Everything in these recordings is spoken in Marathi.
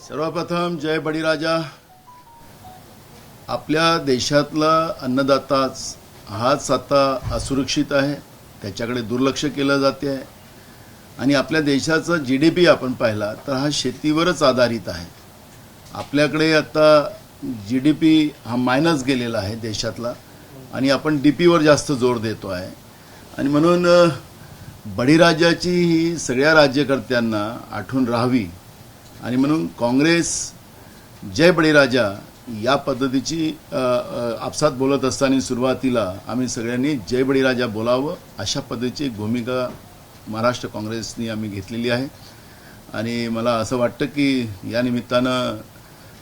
सर्वप्रथम जय बळीराजा. आपल्या देशातला अन्नदाताच हाच आता असुरक्षित आहे, त्याच्याकडे दुर्लक्ष केलं जाते आहे आणि आपल्या देशाचा GDP आपण पाहिला तर हा शेतीवरच आधारित आहे. आपल्याकडे आता GDP हा मायनस गेलेला आहे देशातला आणि आपण DPवर जास्त जोर देतो आहे आणि म्हणून बळीराजाची ही सगळ्या राज्यकर्त्यांना आठवण राहावी आणि म्हणून काँग्रेस जय बळीराजा या पद्धतीची आपसात बोलत असताना सुरुवातीला आम्ही सगळ्यांनी जय बळीराजा बोलावं अशा पद्धतीची भूमिका महाराष्ट्र काँग्रेसनी आम्ही घेतलेली आहे आणि मला असं वाटतं की या निमित्तानं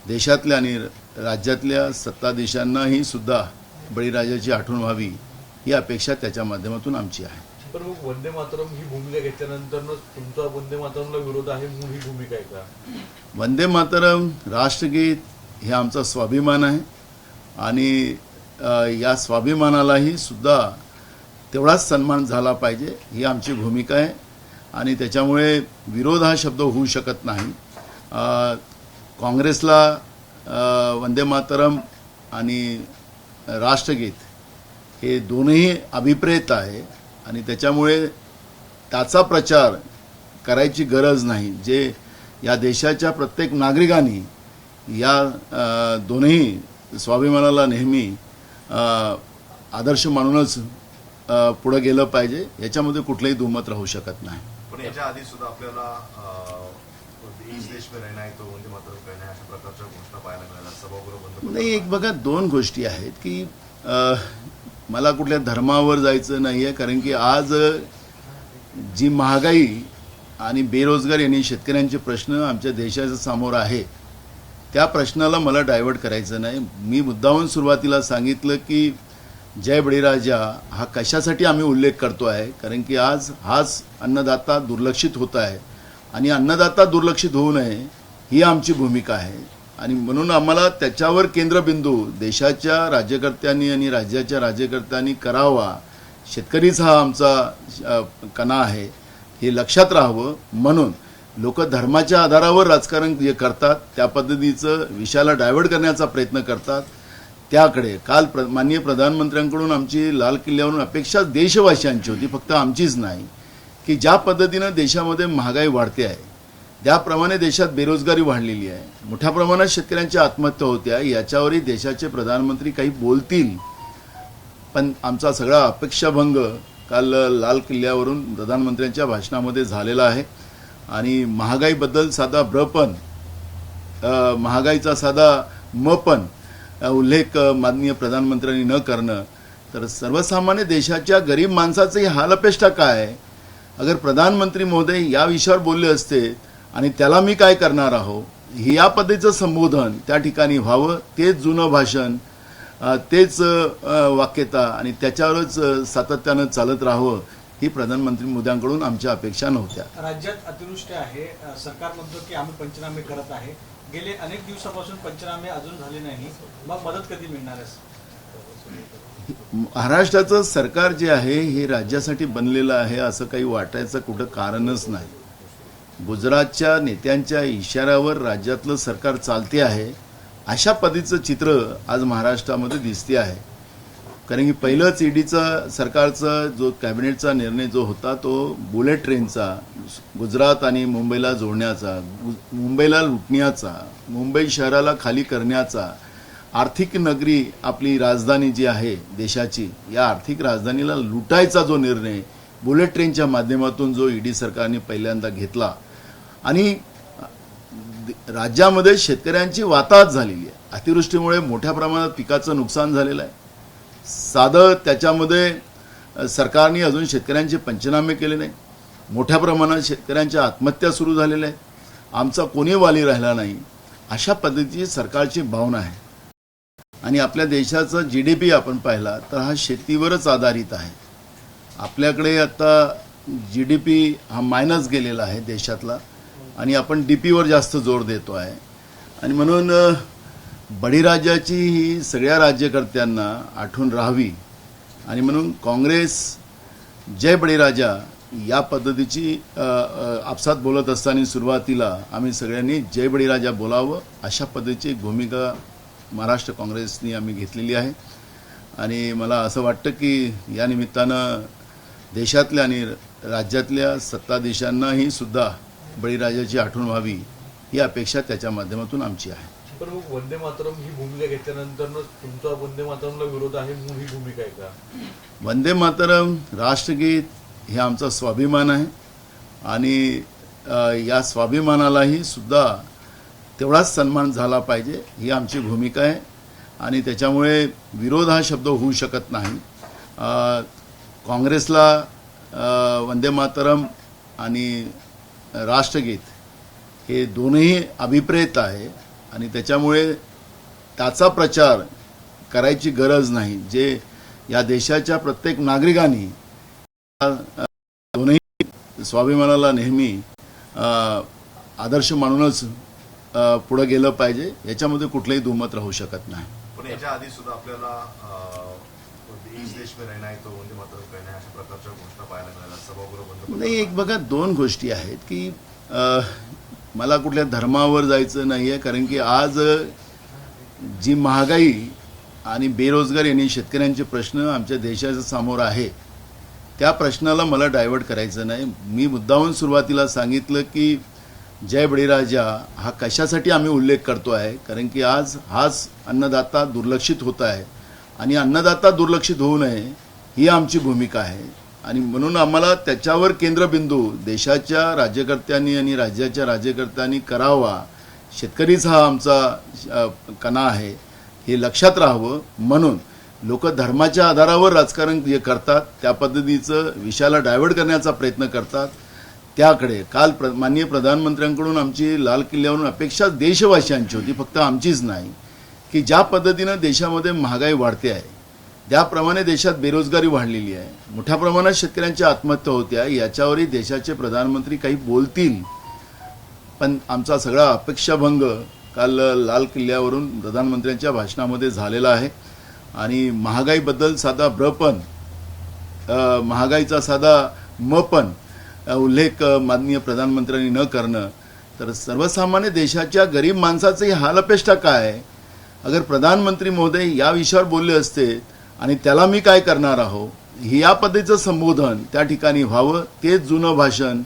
देशातल्या आणि राज्यातल्या सत्ताधीशांनाही सुद्धा बळीराजाची आठवण व्हावी ही अपेक्षा त्याच्या माध्यमातून आमची आहे. पण मग वंदे मातरम ही भूमिका घेतल्यानंतर तुमचा वंदे मातरमला विरोध आहे म्हणून ही भूमिका आहे का? वंदे मातरम राष्ट्रगीत हे आमचा स्वाभिमान आहे आणि या स्वाभिमानालाही सुद्धा तेवढाच सन्मान झाला पाहिजे ही आमची भूमिका आहे आणि त्याच्यामुळे विरोध हा शब्द होऊ शकत नाही. काँग्रेसला वंदे मातरम आणि राष्ट्रगीत हे दोनही अभिप्रेत आहे आणि त्याच्यामुळे त्याचा प्रचार करायची गरज नाही. जे या देशाच्या प्रत्येक नागरिकांनी या दोन्ही स्वाभिमानाला नेहमी आदर्श मानूनच पुढे गेलं पाहिजे, याच्यामध्ये कुठलंही दुमत राहू शकत नाही. पण याच्या आधी सुद्धा आपल्याला इस देश में रहना है तो वंदे मातरम कहना है अशा प्रकारच्या घोषणा पाहायला मिळाल्या. सभागृह बंद नाही, एक बघा दोन गोष्टी आहेत की मला कुठल्या धर्मावर जायचं नाही आहे, कारण की आज जी महागाई आणि बेरोजगारी यांनी शेतकऱ्यांचे प्रश्न आमच्या देशाच्या समोर आहे त्या प्रश्नाला मला डायव्हर्ट करायचं नाही. मी मुद्दामून सुरुवातीला सांगितलं की जय बळीराजा हा कशासाठी आम्ही उल्लेख करतो आहे, कारण की आज हाच अन्नदाता दुर्लक्षित होत आहे आणि अन्नदाता दुर्लक्षित होऊ नये ही आमची भूमिका आहे आणि म्हणून आम्हाला त्याच्यावर केंद्रबिंदू देशाच्या राज्यकर्त्यांनी आणि राज्याच्या राज्यकर्त्यांनी करावा. शेतकरीच हा आमचा कणा आहे हे लक्षात राहावं. म्हणून लोक धर्माच्या आधारावर राजकारण जे करतात त्या पद्धतीचं विषयाला डायव्हर्ट करण्याचा प्रयत्न करतात. त्याकडे काल माननीय प्रधानमंत्र्यांकडून आमची लाल किल्ल्यावरून अपेक्षा देशवासियांची होती, फक्त आमचीच नाही, की ज्या पद्धतीनं देशामध्ये महागाई वाढते आहे त्याप्रमाणे देशात बेरोजगारी वाढलेली आहे, मोठ्या प्रमाणात शेतकऱ्यांच्या आत्महत्या होत्या, याच्यावरही देशाचे प्रधानमंत्री काही बोलतील. पण आमचा सगळा अपेक्षाभंग काल लाल किल्ल्यावरून प्रधानमंत्र्यांच्या भाषणामध्ये झालेला आहे आणि महागाईबद्दल साधा ब्रपण महागाईचा साधा मपण उल्लेख माननीय प्रधानमंत्र्यांनी न करणं तर सर्वसामान्य देशाच्या गरीब माणसाची हालअपेष्टा काय आहे. अगर प्रधानमंत्री महोदय या विषयावर बोलले असते आणि त्याला मी काय करणार आहो ही या पद्धतीचं संबोधन त्या ठिकाणी व्हावं, तेच जुनं भाषण, तेच वाक्यता आणि त्याच्यावरच सातत्यानं चालत राहावं ही प्रधानमंत्री मोदयांकडून आमच्या अपेक्षा नव्हत्या. राज्यात अतिवृष्टी आहे, सरकार म्हणतो की आम्ही पंचनामे करत आहे, गेले अनेक दिवसापासून पंचनामे अजून झाले नाही, मग मदत कधी मिळणार आहे? महाराष्ट्राचं सरकार जे आहे हे राज्यासाठी बनलेलं आहे असं काही वाटायचं कुठं कारणच नाही. गुजरातच्या नेत्यांच्या इशाऱ्यावर राज्यातलं सरकार चालते आहे अशा पद्धतीचं चित्र आज महाराष्ट्रामध्ये दिसते आहे. कारण की पहिलंच ईडीचा सरकारचा जो कॅबिनेटचा निर्णय जो होता तो बुलेट ट्रेनचा गुजरात आणि मुंबईला जोडण्याचा, मुंबईला लुटण्याचा, मुंबई शहराला खाली करण्याचा, आर्थिक नगरी आपली राजधानी जी आहे देशाची या आर्थिक राजधानीला लुटायचा जो निर्णय बुलेट ट्रेनच्या माध्यमातून जो ईडी सरकारने पहिल्यांदा घेतला आणि राज्यामध्ये शेतकऱ्यांची वाताहत झालेली आहे. अतिवृष्टीमुळे मोठ्या प्रमाणात पिकाचं नुकसान झालेलं आहे. साधं त्याच्यामध्ये सरकारने अजून शेतकऱ्यांचे पंचनामे केले नाही, मोठ्या प्रमाणात शेतकऱ्यांच्या आत्महत्या सुरू झालेल्या आहेत, आमचा कोणी वाली राहिला नाही अशा पद्धतीची सरकारची भावना आहे आणि आपल्या देशाचा GDP आपण पाहिला तर हा शेतीवरच आधारित आहे. आपल्याकडे आता GDP हा मायनस गेलेला आहे देशातला आणि आपण DPवर जास्त जोर देतो आहे आणि म्हणून बळीराजाची ही सगळ्या राज्यकर्त्यांना आठवण राहावी आणि म्हणून काँग्रेस जय बळीराजा या पद्धतीची आपसात बोलत असताना सुरुवातीला आम्ही सगळ्यांनी जय बळीराजा बोलावं अशा पद्धतीची एक भूमिका महाराष्ट्र काँग्रेसनी आम्ही घेतलेली आहे. आणि मला असं वाटतं की या निमित्तानं देशातल्या आणि राज्यातल्या सत्ताधीशांनाही सुद्धा बळीराजाची आठवण व्हावी ही अपेक्षा त्याच्या माध्यमातून आमची आहे. पण मग वंदे मातरम ही भूमिका घेतल्यानंतरच तुमचा वंदे मातरमला विरोध आहे म्हणून ही भूमिका आहे का? वंदे मातरम राष्ट्रगीत हे आमचा स्वाभिमान आहे आणि या स्वाभिमानालाही सुद्धा तेवढाच सन्मान झाला पाहिजे ही आमची भूमिका आहे. आणि त्याच्यामुळे विरोध हा शब्द होऊ शकत नाही. काँग्रेसला वंदे मातरम आणि राष्ट्रगीत हे दोनही अभिप्रेत आहे आणि त्याच्यामुळे त्याचा प्रचार करायची गरज नाही. जे या देशाच्या प्रत्येक नागरिकांनी दोनही स्वाभिमानाला नेहमी आदर्श मानूनच पुढे गेलं पाहिजे. याच्यामध्ये कुठलंही दुमत राहू शकत नाही. पण याच्या आधी सुद्धा आपल्याला इस देश में रहना है तो वंदे मातरम कहना है अशा प्रकारच्या घोषणा पाहायला मिळाल्या. सभागृह बंद नाही, एक बघा दोन गोष्टी आहेत की मला कुठल्या धर्मावर जायचं नाही आहे, कारण की आज जी महागाई आणि बेरोजगार यांनी शेतकऱ्यांचे प्रश्न आमच्या देशाच्या समोर आहे त्या प्रश्नाला मला डायव्हर्ट करायचं नाही. मी मुद्दाहून सुरुवातीला सांगितलं की जय बळीराजा हा कशासाठी आम्ही उल्लेख करतो आहे, कारण की आज हाच अन्नदाता दुर्लक्षित होत आहे आणि अन्नदाता दुर्लक्षित होऊ नये ही आमची भूमिका आहे. आणि म्हणून आम्हाला त्याच्यावर केंद्रबिंदू देशाच्या राज्यकर्त्यांनी आणि राज्याच्या राज्यकर्त्यांनी करावा. शेतकरीच हा आमचा कणा आहे हे लक्षात राहावं. म्हणून लोक धर्माच्या आधारावर राजकारण जे करतात त्या पद्धतीचं विषयाला डायव्हर्ट करण्याचा प्रयत्न करतात. त्याकडे काल माननीय प्रधानमंत्र्यांकडून आमची लाल किल्ल्यावरून अपेक्षा देशवासियांची होती, फक्त आमचीच नाही, की ज्या पद्धतीनं देशामध्ये महागाई वाढते आहे त्याप्रमाणे देशात बेरोजगारी वाढलेली आहे, मोठ्या प्रमाणात शेतकऱ्यांच्या आत्महत्या होत्या, याच्यावरही देशाचे प्रधानमंत्री काही बोलतील. पण आमचा सगळा अपेक्षाभंग काल लाल किल्ल्यावरून प्रधानमंत्र्यांच्या भाषणामध्ये झालेला आहे. आणि महागाईबद्दल साधा ब्रपण महागाईचा साधा मपण उल्लेख माननीय प्रधानमंत्र्यांनी न करणं तर सर्वसामान्य देशाच्या गरीब माणसाचंही हालअपेष्टा काय आहे. अगर प्रधानमंत्री महोदय या विषयावर बोलले असते आणि त्याला मी काय करणार आहो ही या पद्धतीचं संबोधन त्या ठिकाणी व्हावं, तेच जुनं भाषण,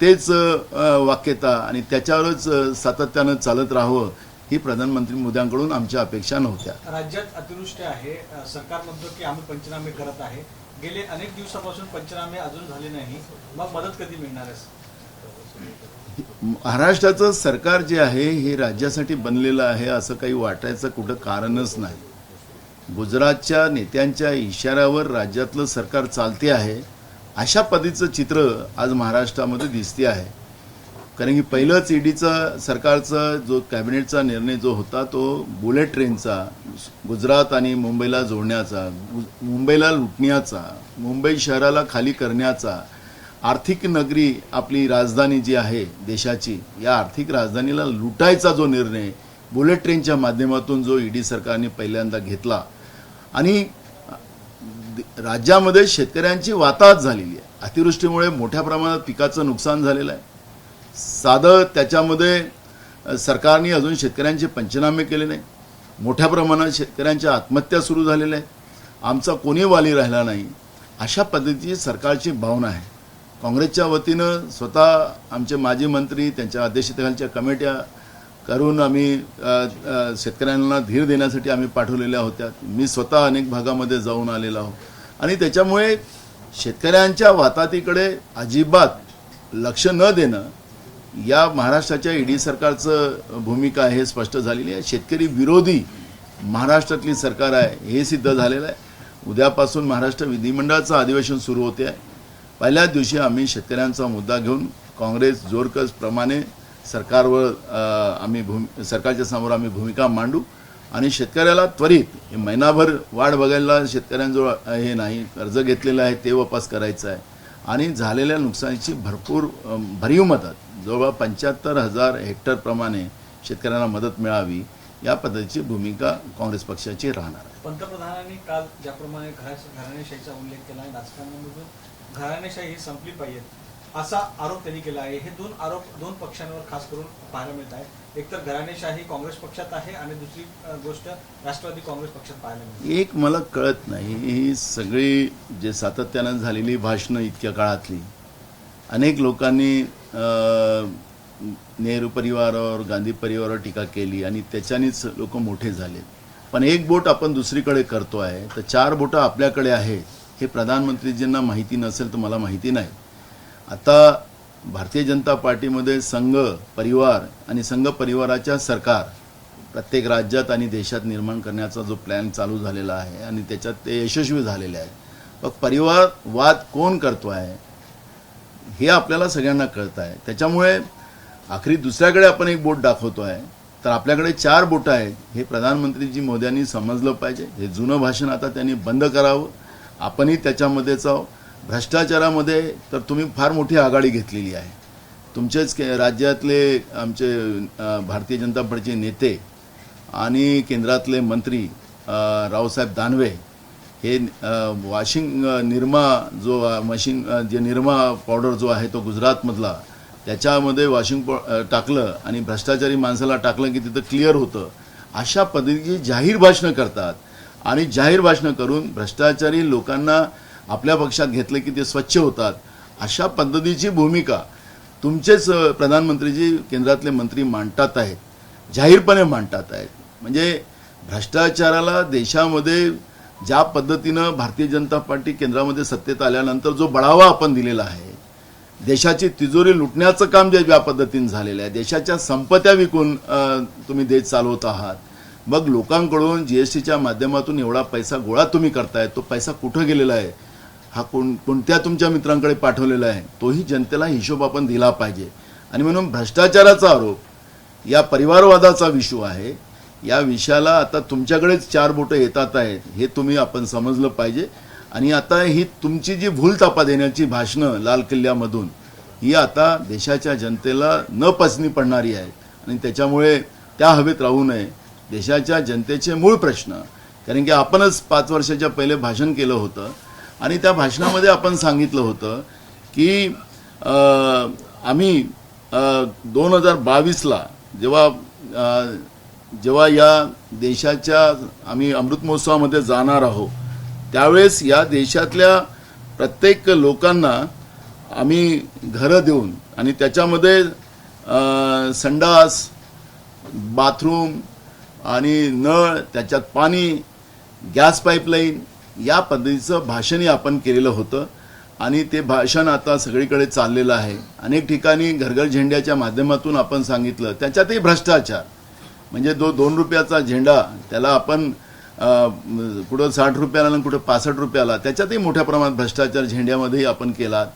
तेच वाक्यता आणि त्याच्यावरच सातत्यानं चालत राहावं ही प्रधानमंत्री मोदयांकडून आमच्या अपेक्षा नव्हत्या. राज्यात अतिवृष्टी आहे, सरकार म्हणतो की आम्ही पंचनामे करत आहे. गेले अनेक दिवसापासून पंचनामे अजून झाले नाही, मग मदत कधी मिळणार आहे? महाराष्ट्राचं सरकार जे आहे हे राज्यासाठी बनलेलं आहे असं काही वाटायचं कुठं कारणच नाही. गुजरातच्या नेत्यांच्या इशाऱ्यावर राज्यातलं सरकार चालते आहे अशा पद्धतीचं चित्र आज महाराष्ट्रामध्ये दिसते आहे. कारण की पहिलंच ईडीचा सरकारचा जो कॅबिनेटचा निर्णय जो होता तो बुलेट ट्रेनचा गुजरात आणि मुंबईला जोडण्याचा, मुंबईला लुटण्याचा, मुंबई शहराला खाली करण्याचा, आर्थिक नगरी आपली राजधानी जी आहे देशाची या आर्थिक राजधानीला लुटायचा जो निर्णय बुलेट ट्रेनच्या माध्यमातून जो ईडी सरकारने पहिल्यांदा घेतला आणि राज्यामध्ये शेतकऱ्यांची वाताहत झालेली आहे. अतिवृष्टीमुळे मोठ्या प्रमाणात पिकाचं नुकसान झालेलं आहे. साधं त्याच्यामध्ये सरकारने अजून शेतकऱ्यांचे पंचनामे केले नाही. मोठ्या प्रमाणात शेतकऱ्यांच्या आत्महत्या सुरू झालेल्या आहेत. आमचा कोणी वाली राहिला नाही अशा पद्धतीची सरकारची भावना आहे. काँग्रेसच्या वतीनं स्वतः आमचे माजी मंत्री त्यांच्या अध्यक्षतेखालच्या कमिट्या करून आम्ही शेतकऱ्यांना धीर देण्यासाठी आम्ही पाठवलेल्या होत्या. मी स्वतः अनेक भागामध्ये जाऊन आलेलो आहो आणि त्याच्यामुळे शेतकऱ्यांच्या वाताहतीकडे अजिबात लक्ष न देणं या महाराष्ट्राच्या ईडी सरकारचं भूमिका हे स्पष्ट झालेली आहे. शेतकरी विरोधी महाराष्ट्रातली सरकार आहे हे सिद्ध झालेलं आहे. उद्यापासून महाराष्ट्र विधिमंडळाचं अधिवेशन सुरू होते आहे. पहिल्याच दिवशी आम्ही शेतकऱ्यांचा मुद्दा घेऊन काँग्रेस जोरकस प्रमाणे सरकारवर सरकारच्या समोर आम्ही भूमिका मांडू आणि शेतकऱ्याला त्वरित महिनाभर वाढ बघायला शेतकऱ्यांजवळ हे नाही, कर्ज घेतलेलं आहे ते वापस करायचं आहे आणि झालेल्या नुकसानीची भरीव मदत जवळपास 75,000 हेक्टरप्रमाणे शेतकऱ्यांना मदत मिळावी या पद्धतीची भूमिका काँग्रेस पक्षाची राहणार आहे. पंतप्रधानांनी काल ज्याप्रमाणे घराणेशाहीचा उल्लेख केला आहे, राजकारणामधून घराणेशाही ही संपली पाहिजे असा आरोप त्यांनी केला आहे. हे दोन आरोप दोन पक्षांवर खास करून पाहायला मिळत आहे. एकतर घराणेशाही काँग्रेस पक्षात आहे आणि दुसरी गोष्ट राष्ट्रवादी काँग्रेस पक्षात पाहायला मिळते. एक मला कळत नाही, ही सगळी जे सातत्यानं झालेली भाषणं इतक्या काळातली, अनेक लोकांनी नेहरू परिवारावर, गांधी परिवारावर टीका केली आणि त्याच्यानेच लोक मोठे झाले. पण एक बोट आपण दुसरीकडे करतो आहे, तर 4 बोटं आपल्याकडे आहेत हे प्रधानमंत्रीजींना माहिती नसेल तर मला माहिती नाही. आता भारतीय जनता पार्टीमध्ये संघ परिवार आणि संघ परिवाराच्या सरकार प्रत्येक राज्यात आणि देशात निर्माण करण्याचा जो प्लॅन चालू झालेला आहे आणि त्याच्यात ते यशस्वी झालेले आहेत. मग परिवार वाद कोण करतो आहे हे आपल्याला सगळ्यांना कळत आहे. त्याच्यामुळे आखरी दुसऱ्याकडे आपण एक बोट दाखवतो आहे, तर आपल्याकडे 4 बोटं आहेत हे प्रधानमंत्रीजी मोदयांनी समजलं पाहिजे. हे जुनं भाषण आता त्यांनी बंद करावं. आपणही त्याच्यामध्येच आहोत. भ्रष्टाचारामध्ये तर तुम्ही फार मोठी आघाडी घेतलेली आहे. तुमचेच राज्यातले आमचे भारतीय जनता पार्टीचे नेते आणि केंद्रातले मंत्री रावसाहेब दानवे हे वॉशिंग निरमा जो मशीन जे निरमा पावडर जो आहे तो गुजरातमधला, त्याच्यामध्ये वॉशिंग टाकलं आणि भ्रष्टाचारी माणसाला टाकलं की तिथं क्लिअर होतं. अशा पद्धतीची जाहीर भाषणं करतात आणि जाहीर भाषणं करून भ्रष्टाचारी लोकांना आपल्या पक्षात घेतलं की ते स्वच्छ होतात. अशा पद्धतीची भूमिका तुमचेच प्रधानमंत्रीजी केंद्रातले मंत्री मांडतात आहेत, जाहीरपणे मांडतात आहेत. म्हणजे भ्रष्टाचाराला देशामध्ये ज्या पद्धतीनं भारतीय जनता पार्टी केंद्रामध्ये सत्तेत आल्यानंतर जो बढावा आपण दिलेला आहे, देशाची तिजोरी लुटण्याचं काम जे ज्या पद्धतीनं झालेलं आहे, देशाच्या संपत्त्या विकून तुम्ही देश चालवत आहात. मग लोकांकडून जीएसटीच्या माध्यमातून एवढा पैसा गोळा तुम्ही करताय, तो पैसा कुठं गेलेला आहे, हा कोणत्या तुमच्या मित्रांकडे पाठवलेला आहे, तोही जनतेला हिशोब आपण दिला पाहिजे. आणि म्हणून भ्रष्टाचाराचा आरोप या परिवारवादाचा विषय आहे. या विषयाला आता तुमच्याकडेच 4 बोटं येतात आहेत हे तुम्ही आपण समजलं पाहिजे. आणि आता ही तुमची जी भूलथापा देण्याची भाषणं लाल किल्ल्यामधून ही आता देशाच्या जनतेला न पचनी पडणारी आहेत आणि त्याच्यामुळे त्या हवेत राहू नये. देशाच्या जनतेचे मूळ प्रश्न, कारण की आपणच 5 वर्षाच्या पहिले भाषण केलं होतं आणि त्या भाषणामध्ये आपण सांगितलं होतं की आम्ही 2022ला जेव्हा या देशाच्या आम्ही अमृत महोत्सवामध्ये जाणार आहोत, त्यावेळेस या देशातल्या प्रत्येक लोकांना आम्ही घरं देऊन आणि त्याच्यामध्ये संडास, बाथरूम आणि नळ, त्याच्यात पाणी, गॅस पाईपलाईन या पद्धतीचं भाषणही आपण केलेलं होतं. आणि ते भाषण आता सगळीकडे चाललेलं आहे. अनेक ठिकाणी घरघर झेंड्याच्या माध्यमातून आपण सांगितलं. त्याच्यातही भ्रष्टाचार, म्हणजे 2 रुपयाचा झेंडा त्याला आपण कुठं 60 रुपयाला आणि कुठं 65 रुपयाला, त्याच्यातही मोठ्या प्रमाणात भ्रष्टाचार झेंड्यामध्येही आपण केला.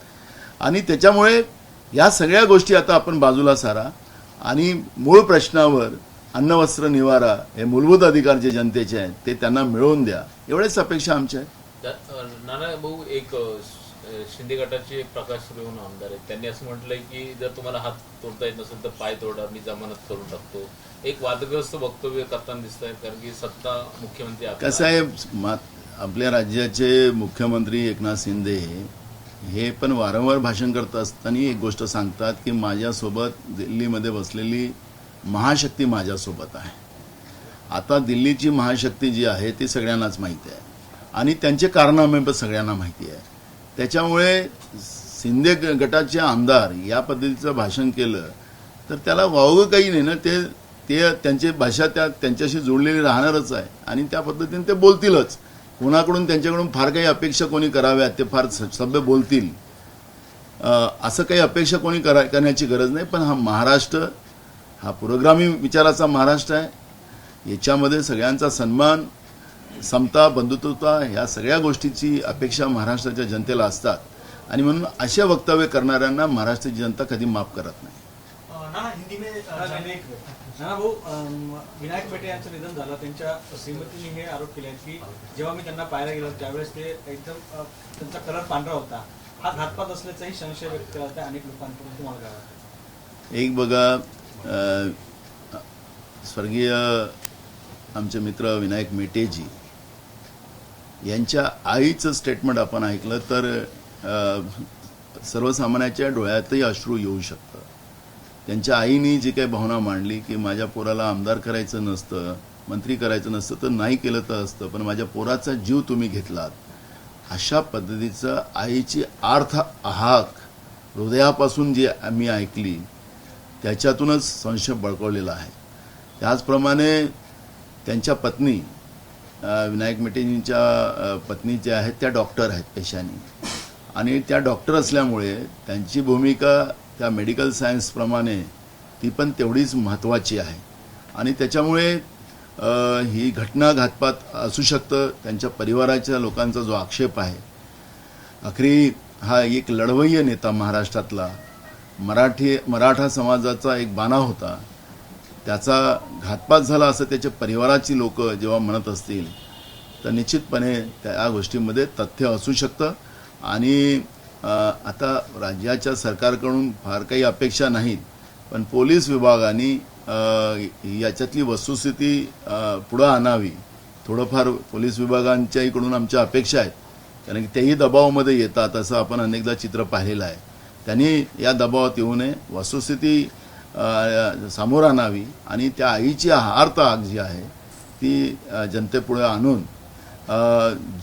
आणि त्याच्यामुळे या सगळ्या गोष्टी आता आपण बाजूला सारा आणि मूळ प्रश्नावर अन्न वस्त्र निवारा हे मूलभूत अधिकार जे जनतेचे आहेत ते त्यांना मिळवून द्या, एवढेच अपेक्षा आमच्या आहेत. नाना भाऊ, एक शिंदे गटाचे एक प्रकाश सूर्यवंशी आमदार आहेत, त्यांनी असं म्हटलंय की जर तुम्हाला हात तोडता येत नसेल तर पाय तोडा, मी जमानत करून टाकतो. एक वादग्रस्त वक्तव्य करताना दिसत आहेत, कारण की सत्ता मुख्यमंत्री कसं आहे, आपल्या राज्याचे मुख्यमंत्री एकनाथ शिंदे हे पण वारंवार भाषण करत असताना एक गोष्ट सांगतात की माझ्यासोबत दिल्लीमध्ये बसलेली महाशक्ती माझ्यासोबत आहे. आता दिल्लीची महाशक्ती जी आहे ती सगळ्यांनाच माहिती आहे आणि त्यांचे कारनामे पण सगळ्यांना माहिती आहे. त्याच्यामुळे शिंदे गटाचे आमदार या पद्धतीचं भाषण केलं तर त्याला वावगं काही नाही ना. ते त्यांची भाषा त्यांच्याशी जोडलेली राहणारच आहे आणि त्या पद्धतीने ते बोलतीलच. कोणाकडून त्यांच्याकडून फार काही अपेक्षा कोणी कराव्यात, ते फार सभ्य बोलतील असं काही अपेक्षा कोणी करण्याची गरज नाही. पण हा महाराष्ट्र हा पुरोगामी विचाराचा महाराष्ट्र आहे. याच्यामध्ये सगळ्यांचा सन्मान, समता, बंधुत्वता ह्या सगळ्या गोष्टीची अपेक्षा महाराष्ट्राच्या जनतेला असतात आणि म्हणून अशा वक्तव्य करणाऱ्यांना महाराष्ट्राची जनता कधी माफ करत नाही. नाना भाऊ, विनायक मेटे यांचं निधन झालं, त्यांच्या श्रीमतीने हे आरोप केले आहेत की जेव्हा मी त्यांना पाहायला गेलो त्यावेळेस ते एकदम त्यांचा कलर पांढरा होता. हा घातपात असल्याचाही संशय व्यक्त केला होता अनेक लोकांकडून. तुम्हाला काय वाटतं? एक बघा, स्वर्गीय आमचे मित्र विनायक मेटेजी यांच्या आईचं स्टेटमेंट आपण ऐकलं तर सर्वसामान्याच्या डोळ्यातही अश्रू येऊ शकतं. त्यांच्या आईने जी काही भावना मांडली की माझ्या पोराला आमदार करायचं नसतं, मंत्री करायचं नसतं तर नाही केलं तर असतं, पण माझ्या पोराचा जीव तुम्ही घेतलात, अशा पद्धतीचं आईची आर्थ हाक हृदयापासून जी आम्ही ऐकली त्याच्यातूनच संशय बळकवलेला आहे. त्याचप्रमाणे त्यांच्या पत्नी विनायक मेटेंच्या पत्नी ज्या आहेत त्या डॉक्टर आहेत पेशाने, आणि त्या डॉक्टर असल्यामुळे त्यांची भूमिका त्या मेडिकल सायन्सप्रमाणे ती पण तेवढीच महत्त्वाची आहे. आणि त्याच्यामुळे ही घटना घातपात असू शकतं. त्यांच्या परिवाराच्या लोकांचा जो आक्षेप आहे, आखरी हा एक लढवय्य नेता महाराष्ट्रातला मराठा समाजाचा एक बाणा होता, त्याचा घातपात झाला असं त्याच्या परिवाराची लोक जेव्हा म्हणत असतील तर निश्चितपणे त्या गोष्टीमध्ये तथ्य असू शकतं. आणि आता राज्याच्या सरकारकडून फार काही अपेक्षा नाहीत, पण पोलीस विभागाने याच्यातली वस्तुस्थिती पुढं आणावी. थोडंफार पोलीस विभागांच्या इकडून आमच्या अपेक्षा आहेत, कारण की तेही दबावामध्ये येतात असं आपण अनेकदा चित्र पाहिलेलं आहे. त्यांनी या दबावात येऊ नये, वस्तुस्थिती समोर आणावी आणि त्या आईची आर्त आग जी आहे ती जनतेपुढे आणून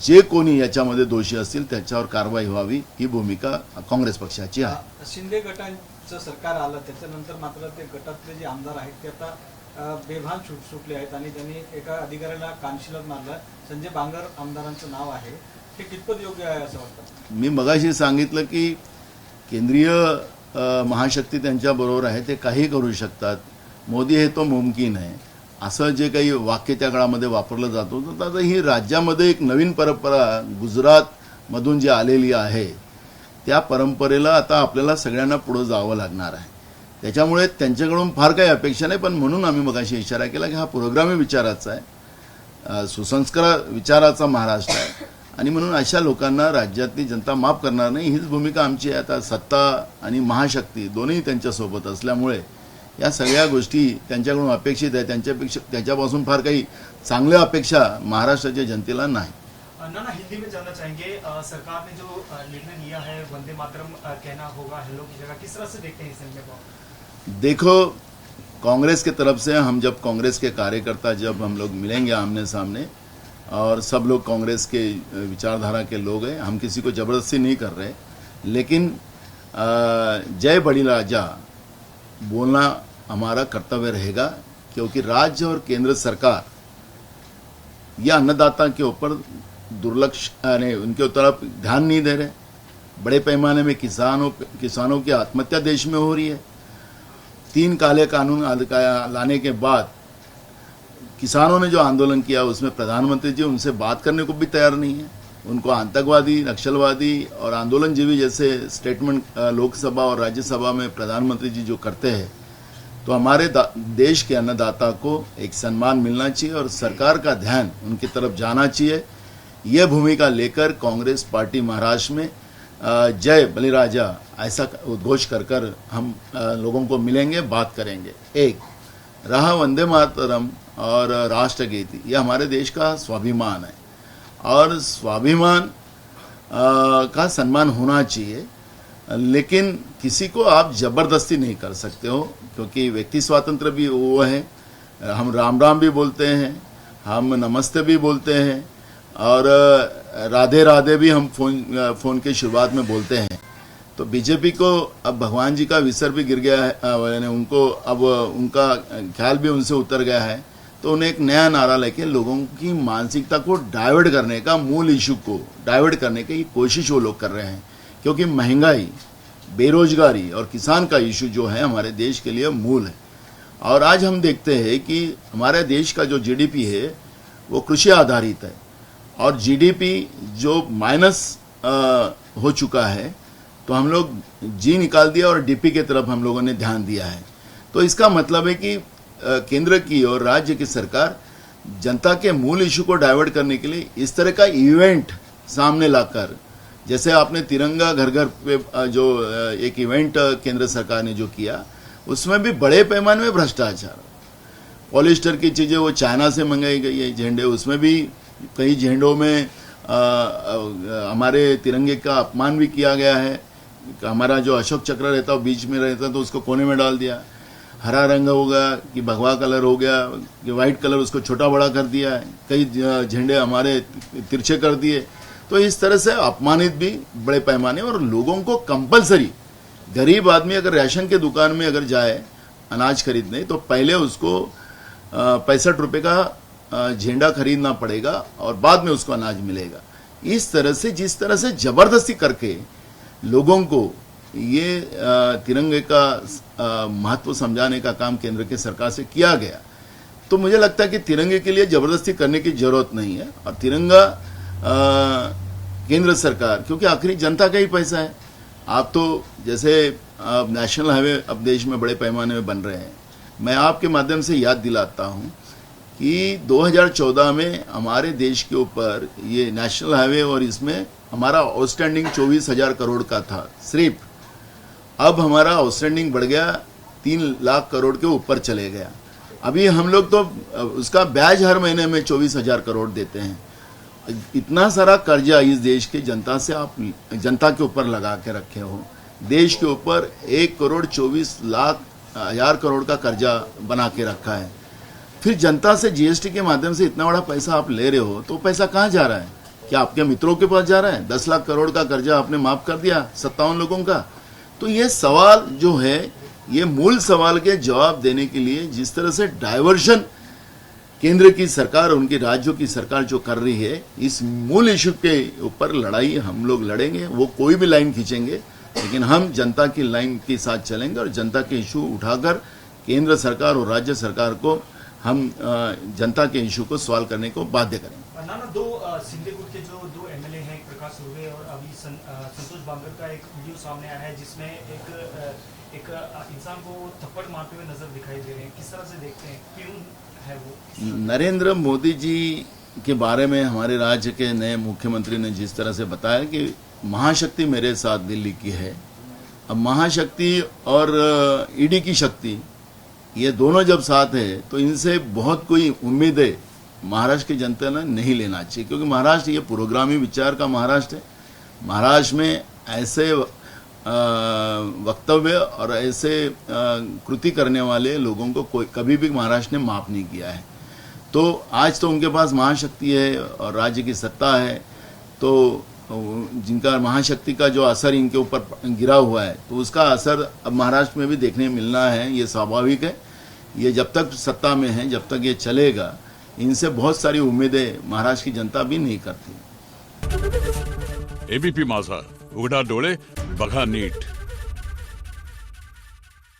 जे कोणी याच्यामध्ये दोषी असतील त्याच्यावर कारवाई व्हावी, ही भूमिका काँग्रेस पक्षाची आहे. शिंदे गटांचं सरकार आलं त्याच्यानंतर मात्र ते गटातले जे आमदार आहेत ते आता बेभान सुटले आहेत आणि त्यांनी एका अधिकाऱ्याला कानशिलात मारलं. संजय बांगर आमदारांचं नाव आहे, हे कितपत योग्य आहे असं वाटतं? मी मगाशी सांगितलं की केंद्रीय महाशक्ती त्यांच्याबरोबर आहे, ते काही करू शकतात. मोदी हे तो मुमकिन आहे असं जे काही वाक्य त्या काळामध्ये वापरलं जात होतं, तर आता ही राज्यामध्ये एक नवीन परंपरा गुजरातमधून जी आलेली आहे त्या परंपरेला आता आपल्याला सगळ्यांना पुढं जावं लागणार आहे. त्याच्यामुळे त्यांच्याकडून फार काही अपेक्षा नाही, पण म्हणून आम्ही मगाशी इशारा केला की हा पुरोगामी विचाराचा आहे, सुसंस्कार विचाराचा महाराष्ट्र आहे, आणि म्हणून अशा लोकांना राज्यातली जनता माफ करणार नाही, हीच भूमिका आमची आहे. आता सत्ता आणि महाशक्ती दोन्ही त्यांच्यासोबत असल्यामुळे या सगळ्या गोष्टी त्यांच्याकडून अपेक्षित आहे. त्याच्यापासून फार काही चांगल्या अपेक्षा महाराष्ट्राच्या जनतेला नाही. नाना, हिंदी में जानना चाहेंगे, सरकार ने जो निर्णय लिया है वंदे मातरम कहना होगा हेलो की जगह, किस तरह से देखते हैं इस निर्णय को? देखो, कांग्रेस की तरफ से हम जब कांग्रेस के कार्यकर्ता जब हम लोग मिलेंगे आमने सामने, और सब लोग कांग्रेस के विचारधारा के लोग हैं, हम किसी को जबरदस्ती नहीं कर रहे, लेकिन जय बलिराजा बोलना हमारा कर्तव्य रहेगा, क्योंकि राज्य और केंद्र सरकार या अन्नदाता के ऊपर उनके तरफ ध्यान नहीं दे रहे. बड़े पैमाने में किसानों की आत्महत्या देश में हो रही है. 3 काले कानून लाने के बाद किसानों ने जो आंदोलन किया उसमें प्रधानमंत्री जी उनसे बात करने को भी तैयार नहीं है. उनको आतंकवादी, नक्सलवादी और आंदोलनजीवी जैसे स्टेटमेंट लोकसभा और राज्यसभा में प्रधानमंत्री जी जो करते हैं, तो हमारे देश के अन्नदाता को एक सम्मान मिलना चाहिए और सरकार का ध्यान उनकी तरफ जाना चाहिए. यह भूमिका लेकर कांग्रेस पार्टी महाराष्ट्र में जय बलिराजा ऐसा उद्घोष कर हम लोगों को मिलेंगे, बात करेंगे. एक रहा वंदे मातरम और राष्ट्रगीत, यह हमारे देश का स्वाभिमान है और स्वाभिमान का सम्मान होना चाहिए, लेकिन किसी को आप जबरदस्ती नहीं कर सकते हो, क्योंकि व्यक्ति स्वातंत्र्य भी वो है. हम राम राम भी बोलते हैं, हम नमस्ते भी बोलते हैं, और राधे राधे भी हम फोन के शुरुआत में बोलते हैं. तो बीजेपी को अब भगवान जी का विसर भी गिर गया है, यानी उनको अब उनका ख्याल भी उनसे उतर गया है, तो उन्हें एक नया नारा लेके लोगों की मानसिकता को डाइवर्ट करने का, मूल इशू को डाइवर्ट करने की कोशिश वो लोग कर रहे हैं. क्योंकि महंगाई, बेरोजगारी और किसान का इशू जो है हमारे देश के लिए मूल है. और आज हम देखते हैं कि हमारे देश का जो जीडीपी है वो कृषि आधारित है, और जीडीपी जो माइनस हो चुका है, तो हम लोग जी निकाल दिया और डीपी की तरफ हम लोगों ने ध्यान दिया है. तो इसका मतलब है कि केंद्र की और राज्य की सरकार जनता के मूल इशू को डाइवर्ट करने के लिए इस तरह का इवेंट सामने लाकर, जैसे आपने तिरंगा घर घर पे जो एक इवेंट केंद्र सरकार ने जो किया, उसमें भी बड़े पैमाने में भ्रष्टाचार, पॉलिस्टर की चीज़ें वो चाइना से मंगाई गई है झंडे, उसमें भी कई झंडों में हमारे तिरंगे का अपमान भी किया गया है। हमारा जो अशोक चक्र रहता है बीच में रहता तो उसको कोने में डाल दिया। हरा रंग हो गया कि भगवा कलर हो गया कि वाइट कलर, उसको छोटा बड़ा कर दिया है। कई झंडे हमारे तिरछे कर दिए। तो इस तरह से अपमानित भी बड़े पैमाने, और लोगों को कंपलसरी, गरीब आदमी अगर राशन के दुकान में अगर जाए अनाज खरीदने तो पहले उसको 65 रुपये का झंडा खरीदना पड़ेगा और बाद में उसको अनाज मिलेगा। इस तरह से, जिस तरह से जबरदस्ती करके लोगों को ये तिरंगे का महत्व समझाने का काम केंद्र की सरकार से किया गया, तो मुझे लगता है कि तिरंगे के लिए जबरदस्ती करने की जरूरत नहीं है। और तिरंगा केंद्र सरकार, क्योंकि आखिरी जनता का ही पैसा है। आप तो जैसे नेशनल हाईवे अब देश में बड़े पैमाने में बन रहे हैं, मैं आपके माध्यम से याद दिलाता हूं कि 2014 में हमारे देश के ऊपर ये नेशनल हाईवे और इसमें हमारा आउटस्टैंडिंग 24,000 करोड़ का था सिर्फ। अब हमारा आउटस्टैंडिंग बढ़ गया 3 लाख करोड़ के ऊपर चले गया। अभी हम लोग तो उसका ब्याज हर महीने में 24,000 करोड़ देते हैं। इतना सारा कर्जा इस देश के जनता से आप जनता के ऊपर लगा के रखे हो। देश के ऊपर 1,24,00,000 करोड़ का कर्जा बना के रखा है। फिर जनता से जीएसटी के माध्यम से इतना बड़ा पैसा आप ले रहे हो, तो पैसा कहाँ जा रहा है? क्या आपके मित्रों के पास जा रहा है? 10 लाख करोड़ का कर्जा आपने माफ कर दिया 57 लोगों का। तो ये सवाल जो है, ये मूल सवाल के जवाब देने के लिए जिस तरह से डाइवर्शन केंद्र की सरकार, उनके राज्यों की सरकार जो कर रही है, इस मूल इशू के ऊपर लड़ाई हम लोग लड़ेंगे। वो कोई भी लाइन खींचेंगे, लेकिन हम जनता की लाइन के साथ चलेंगे और जनता के इशू उठाकर केंद्र सरकार और राज्य सरकार को हम जनता के इशू को सॉल्व करने को बाध्य करेंगे। नाना, दो सिंधीगुट के जो 2 एमएलए हैं, प्रकाश सुर्वे और अभी संतोष बांगर का एक वीडियो सामने आया है जिसमें एक इंसान को थप्पड़ मारते हुए नजर दिखाई दे रहे हैं। किस तरह से देखते हैं, क्यों है वो? नरेंद्र मोदी जी के बारे में हमारे राज्य के नए मुख्यमंत्री ने जिस तरह से बताया कि महाशक्ति मेरे साथ दिल्ली की है। अब महाशक्ति और ईडी की शक्ति, ये दोनों जब साथ है तो इनसे बहुत कोई उम्मीदें महाराष्ट्र की जनता ने नहीं लेना चाहिए, क्योंकि महाराष्ट्र ये पुरोगामी विचार का महाराष्ट्र है। महाराष्ट्र में ऐसे वक्तव्य और ऐसे कृति करने वाले लोगों को कोई कभी भी महाराष्ट्र ने माफ नहीं किया है। तो आज तो उनके पास महाशक्ति है और राज्य की सत्ता है, तो जिनका महाशक्ति का जो असर इनके ऊपर गिरा हुआ है, तो उसका असर अब महाराष्ट्र में भी देखने मिलना है। ये स्वाभाविक है। ये जब तक सत्ता में है, जब तक ये चलेगा, इनसे बहुत सारी उम्मीदें महाराष्ट्र की जनता भी नहीं करती। एबीपी माझा, उघडा डोळे बघा नीट।